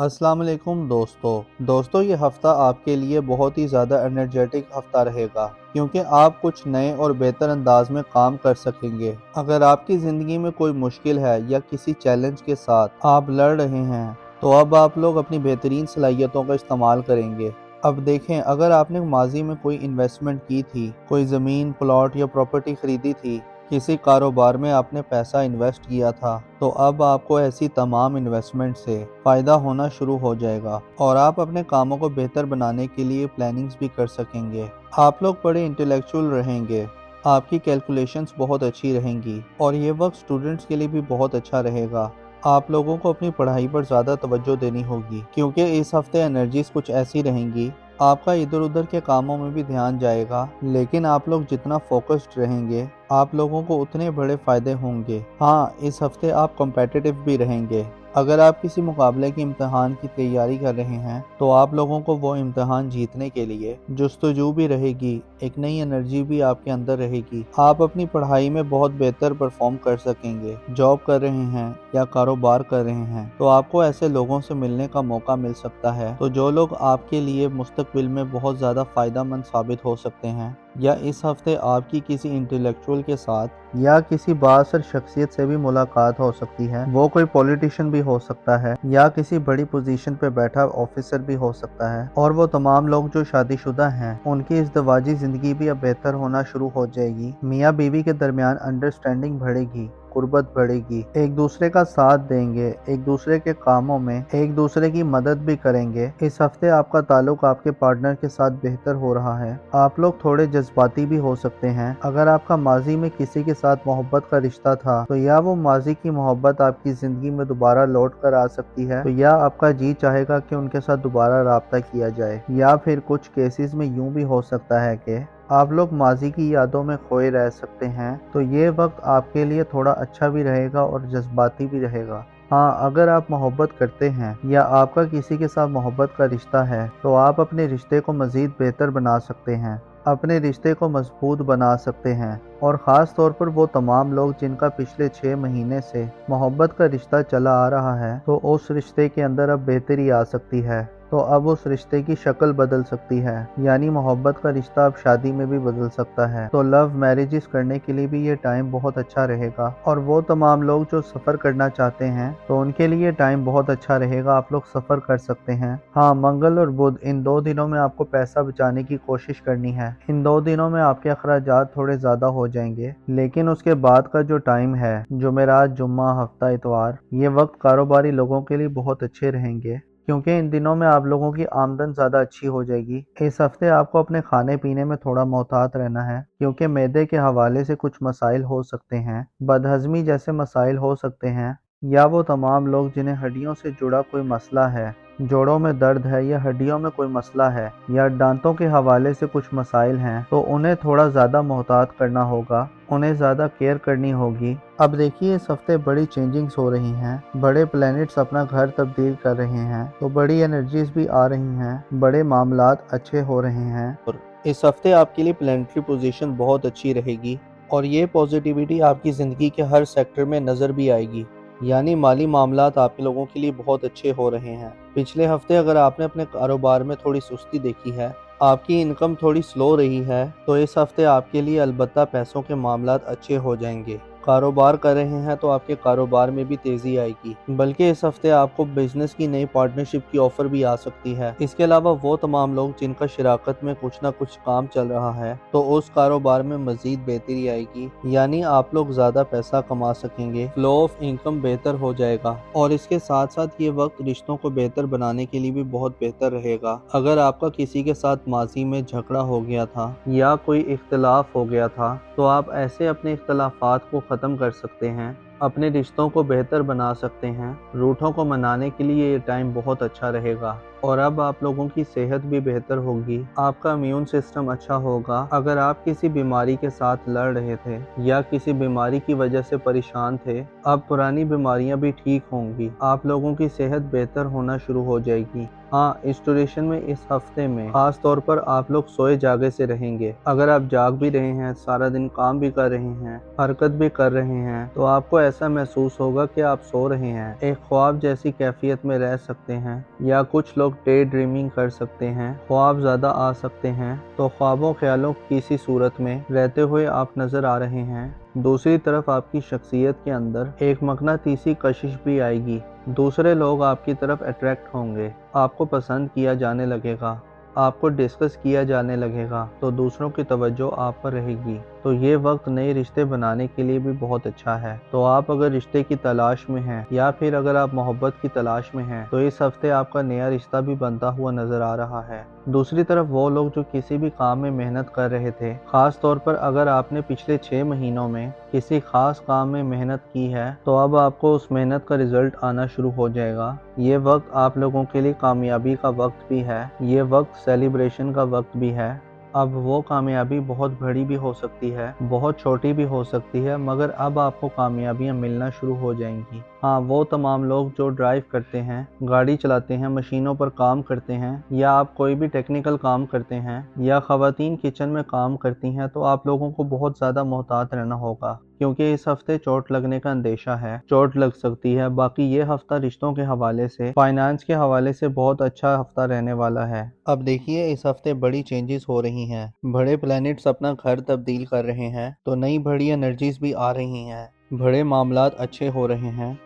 अस्सलाम वालेकुम दोस्तों ये हफ़्ता आपके लिए बहुत ही ज़्यादा एनर्जेटिक हफ़्ता रहेगा क्योंकि आप कुछ नए और बेहतर अंदाज में काम कर सकेंगे। अगर आपकी ज़िंदगी में कोई मुश्किल है या किसी चैलेंज के साथ आप लड़ रहे हैं तो अब आप लोग अपनी बेहतरीन सलाहियतों का इस्तेमाल करेंगे। अब देखें, अगर आपने माजी में कोई इन्वेस्टमेंट की थी, कोई ज़मीन, प्लॉट या प्रॉपर्टी खरीदी थी, किसी कारोबार में आपने पैसा इन्वेस्ट किया था, तो अब आपको ऐसी तमाम इन्वेस्टमेंट से फ़ायदा होना शुरू हो जाएगा और आप अपने कामों को बेहतर बनाने के लिए प्लानिंग्स भी कर सकेंगे। आप लोग बड़े इंटेलेक्चुअल रहेंगे, आपकी कैलकुलेशंस बहुत अच्छी रहेंगी और ये वक्त स्टूडेंट्स के लिए भी बहुत अच्छा रहेगा। आप लोगों को अपनी पढ़ाई पर ज़्यादा तवज्जो देनी होगी क्योंकि इस हफ्ते एनर्जीज कुछ ऐसी रहेंगी। आपका इधर उधर के कामों में भी ध्यान जाएगा, लेकिन आप लोग जितना फोकस्ड रहेंगे आप लोगों को उतने बड़े फायदे होंगे। हाँ, इस हफ्ते आप कॉम्पिटिटिव भी रहेंगे। अगर आप किसी मुकाबले के इम्तिहान की तैयारी कर रहे हैं तो आप लोगों को वो इम्तिहान जीतने के लिए जुस्तजू भी रहेगी, एक नई एनर्जी भी आपके अंदर रहेगी। आप अपनी पढ़ाई में बहुत बेहतर परफॉर्म कर सकेंगे। जॉब कर रहे हैं या कारोबार कर रहे हैं तो आपको ऐसे लोगों से मिलने का मौका मिल सकता है तो जो लोग आपके लिए मुस्तकबिल में बहुत ज़्यादा फ़ायदेमंद साबित हो सकते हैं। या इस हफ्ते आपकी किसी इंटेलेक्चुअल के साथ या किसी बाअसर शख्सियत से भी मुलाकात हो सकती है। वो कोई पॉलिटिशियन भी हो सकता है या किसी बड़ी पोजीशन पे बैठा ऑफिसर भी हो सकता है। और वो तमाम लोग जो शादीशुदा हैं उनकी इज़्दिवाजी ज़िंदगी भी अब बेहतर होना शुरू हो जाएगी। मियाँ बीवी के दरमियान अंडरस्टैंडिंग बढ़ेगी, कुर्बत बढ़ेगी, एक दूसरे का साथ देंगे, एक दूसरे के कामों में एक दूसरे की मदद भी करेंगे। इस हफ्ते आपका ताल्लुक आपके पार्टनर के साथ बेहतर हो रहा है। आप लोग थोड़े जज्बाती भी हो सकते हैं। अगर आपका माजी में किसी के साथ मोहब्बत का रिश्ता था तो या वो माजी की मोहब्बत आपकी जिंदगी में दोबारा लौट कर आ सकती है तो या आपका जी चाहेगा कि उनके साथ दोबारा राब्ता किया जाए। या फिर कुछ केसेस में यूं भी हो सकता है कि आप लोग माजी की यादों में खोए रह सकते हैं। तो ये वक्त आपके लिए थोड़ा अच्छा भी रहेगा और जज्बाती भी रहेगा। हाँ, अगर आप मोहब्बत करते हैं या आपका किसी के साथ मोहब्बत का रिश्ता है तो आप अपने रिश्ते को मज़ीद बेहतर बना सकते हैं, अपने रिश्ते को मजबूत बना सकते हैं। और ख़ास तौर पर वो तमाम लोग जिनका पिछले 6 महीने से मोहब्बत का रिश्ता चला आ रहा है तो उस रिश्ते के अंदर अब बेहतरी आ सकती है। तो अब उस रिश्ते की शक्ल बदल सकती है, यानी मोहब्बत का रिश्ता अब शादी में भी बदल सकता है। तो लव मैरिजेस करने के लिए भी ये टाइम बहुत अच्छा रहेगा। और वो तमाम लोग जो सफ़र करना चाहते हैं तो उनके लिए टाइम बहुत अच्छा रहेगा, आप लोग सफ़र कर सकते हैं। हाँ, मंगल और बुध इन 2 दिनों में आपको पैसा बचाने की कोशिश करनी है। इन 2 दिनों में आपके अखराजात थोड़े ज़्यादा हो जाएंगे, लेकिन उसके बाद का जो टाइम है, जुमेरात, जुम्मा, हफ्ता, इतवार, ये वक्त कारोबारी लोगों के लिए बहुत अच्छे रहेंगे क्योंकि इन दिनों में आप लोगों की आमदन ज़्यादा अच्छी हो जाएगी। इस हफ्ते आपको अपने खाने पीने में थोड़ा मोहतात रहना है क्योंकि मैदे के हवाले से कुछ मसाइल हो सकते हैं, बदहज़मी जैसे मसाइल हो सकते हैं। या वो तमाम लोग जिन्हें हड्डियों से जुड़ा कोई मसला है, जोड़ों में दर्द है या हड्डियों में कोई मसला है या दांतों के हवाले से कुछ मसाइल हैं तो उन्हें थोड़ा ज़्यादा मोहतात करना होगा, उन्हें ज़्यादा केयर करनी होगी। अब देखिए, इस हफ्ते बड़ी चेंजिंग्स हो रही हैं, बड़े प्लैनेट्स अपना घर तब्दील कर रहे हैं तो बड़ी एनर्जीज भी आ रही हैं, बड़े मामलात अच्छे हो रहे हैं। और इस हफ्ते आपके लिए प्लैनेटरी पोजीशन बहुत अच्छी रहेगी और ये पॉजिटिविटी आपकी ज़िंदगी के हर सेक्टर में नज़र भी आएगी। यानी माली मामलात आपके लोगों के लिए बहुत अच्छे हो रहे हैं। पिछले हफ्ते अगर आपने अपने कारोबार में थोड़ी सुस्ती देखी है, आपकी इनकम थोड़ी स्लो रही है, तो इस हफ्ते आपके लिए अलबत्ता पैसों के मामलात अच्छे हो जाएंगे। कारोबार कर रहे हैं तो आपके कारोबार में भी तेज़ी आएगी, बल्कि इस हफ्ते आपको बिजनेस की नई पार्टनरशिप की ऑफ़र भी आ सकती है। इसके अलावा वो तमाम लोग जिनका शराकत में कुछ ना कुछ काम चल रहा है तो उस कारोबार में मज़ीद बेहतरी आएगी, यानी आप लोग ज़्यादा पैसा कमा सकेंगे, फ्लो ऑफ इनकम बेहतर हो जाएगा। और इसके साथ साथ ये वक्त रिश्तों को बेहतर बनाने के लिए भी बहुत बेहतर रहेगा। अगर आपका किसी के साथ माजी में झगड़ा हो गया था या कोई इख्तलाफ हो गया था तो आप ऐसे अपने इख्तलाफात को ख़त्म कर सकते हैं, अपने रिश्तों को बेहतर बना सकते हैं। रूठों को मनाने के लिए ये टाइम बहुत अच्छा रहेगा और अब आप लोगों की सेहत भी बेहतर होगी, आपका इम्यून सिस्टम अच्छा होगा। अगर आप किसी बीमारी के साथ लड़ रहे थे या किसी बीमारी की वजह से परेशान थे, अब पुरानी बीमारियां भी ठीक होंगी, आप लोगों की सेहत बेहतर होना शुरू हो जाएगी। हाँ, इस ड्यूरेशन में इस हफ्ते में खास तौर पर आप लोग सोए जागे से रहेंगे। अगर आप जाग भी रहे हैं, सारा दिन काम भी कर रहे हैं, हरकत भी कर रहे हैं, तो आपको ऐसा महसूस होगा कि आप सो रहे हैं, एक ख्वाब जैसी कैफियत में रह सकते हैं, या कुछ लोग डे ड्रीमिंग कर सकते हैं, ख्वाब ज्यादा आ सकते हैं। तो ख्वाबों ख्यालों की किसी सूरत में रहते हुए आप नजर आ रहे हैं। दूसरी तरफ आपकी शख्सियत के अंदर एक मकनातीसी कशिश भी आएगी। दूसरे लोग आपकी तरफ अट्रैक्ट होंगे, आपको पसंद किया जाने लगेगा, आपको डिस्कस किया जाने लगेगा, तो दूसरों की तवज्जो आप पर रहेगी। तो ये वक्त नए रिश्ते बनाने के लिए भी बहुत अच्छा है। तो आप अगर रिश्ते की तलाश में हैं, या फिर अगर आप मोहब्बत की तलाश में हैं, तो इस हफ्ते आपका नया रिश्ता भी बनता हुआ नजर आ रहा है। दूसरी तरफ वो लोग जो किसी भी काम में मेहनत कर रहे थे, खास तौर पर अगर आपने पिछले 6 महीनों में किसी खास काम में मेहनत की है, तो अब आपको उस मेहनत का रिजल्ट आना शुरू हो जाएगा। ये वक्त आप लोगों के लिए कामयाबी का वक्त भी है, ये वक्त सेलिब्रेशन का वक्त भी है। अब वो कामयाबी बहुत बड़ी भी हो सकती है, बहुत छोटी भी हो सकती है, मगर अब आपको कामयाबियां मिलना शुरू हो जाएंगी। हाँ, वो तमाम लोग जो ड्राइव करते हैं, गाड़ी चलाते हैं, मशीनों पर काम करते हैं, या आप कोई भी टेक्निकल काम करते हैं, या ख़वातीन किचन में काम करती हैं, तो आप लोगों को बहुत ज़्यादा मोहतात रहना होगा, क्योंकि इस हफ्ते चोट लगने का अंदेशा है, चोट लग सकती है। बाकी ये हफ्ता रिश्तों के हवाले से, फाइनेंस के हवाले से बहुत अच्छा हफ्ता रहने वाला है। अब देखिए, इस हफ्ते बड़ी चेंजेस हो रही हैं, बड़े प्लैनेट्स अपना घर तब्दील कर रहे हैं, तो नई बड़ी एनर्जीज भी आ रही हैं, बड़े मामलात अच्छे हो रहे हैं।